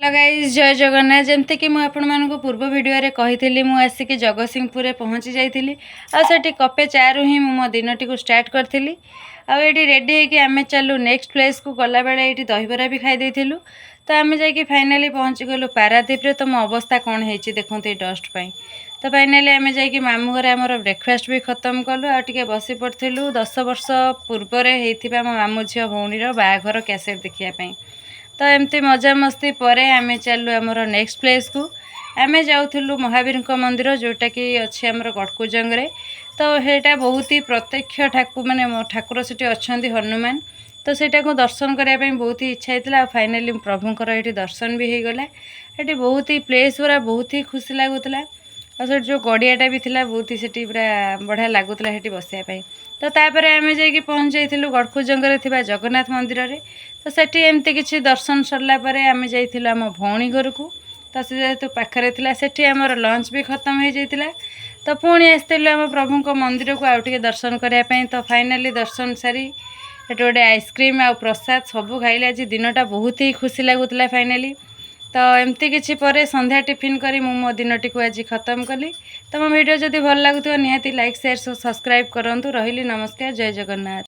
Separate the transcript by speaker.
Speaker 1: Hello guys, जय जगन्नाथ। जमती कि मुझे पूर्व वीडियो रे कही मु आसिक जगतसिंहपुर पहुँची जाइली आठी कपे चारू ही मो दिन टी स्टार्ट करी आठी रेडी होगी आम चलू नेक्स्ट प्लेस को गला बेले ये दहीबरा भी खाई देलु। तो आम जा फाइनाली पहुँची गलु पारादीप रे। तो मो अवस्था कौन है देखते ये डस्ट पाई। तो फाइनाली आम जा मामू घर आम ब्रेकफास्ट भी खत्म कलु आगे बस पड़ू 10 वर्ष पूर्वर होता मो मामू झी भौणीर बाहाघर कैसेट देखापी। तो एमती मजा मस्ती पर आम चलू आमर नेक्स्ट प्लेस को आम जाऊँ महावीर मंदिर जोटा कि अच्छे आमर गड़कुजंग। तो यहाँ बहुत ही प्रत्यक्ष ठाकुर माने ठाकुर से अच्छा हनुमान। तो सेटा को दर्शन करने बहुत ही इच्छा होता। फाइनाली प्रभुंर ये दर्शन भी हो गला। ये बहुत ही प्लेस पूरा बहुत ही खुशी लगुला और से जो गड़ियाटा भी थिला बहुत ही सेठी पूरा बढ़िया लगुला सेठी बसापी। तो तापर आम जा पहुँच जाइलु गड़कुजंग जगन्नाथ मंदिर रे। तो सेठी एमती किसी दर्शन सरला आम जाइलु आम भौणी घर को। तो से जेहेतु पाखरे थिला सेठी आमर लंच भी खत्म हो जाइतिला। तो पुणी आसलु आम प्रभु मंदिर को आउटे दर्शन करने। तो फाइनाली दर्शन सारी गोटे आइसक्रीम आ प्रसाद सबू खाइले। आज दिनटा बहुत ही खुशी लगुला फाइनाली। तो एमती किसी पर संध्या टिफिन करी मो दिनटी को आज खत्म कली। तो मो वीडियो जदि भल लगुव निहाती लाइक शेयर सब्सक्राइब करूँ। रही नमस्कार, जय जगन्नाथ।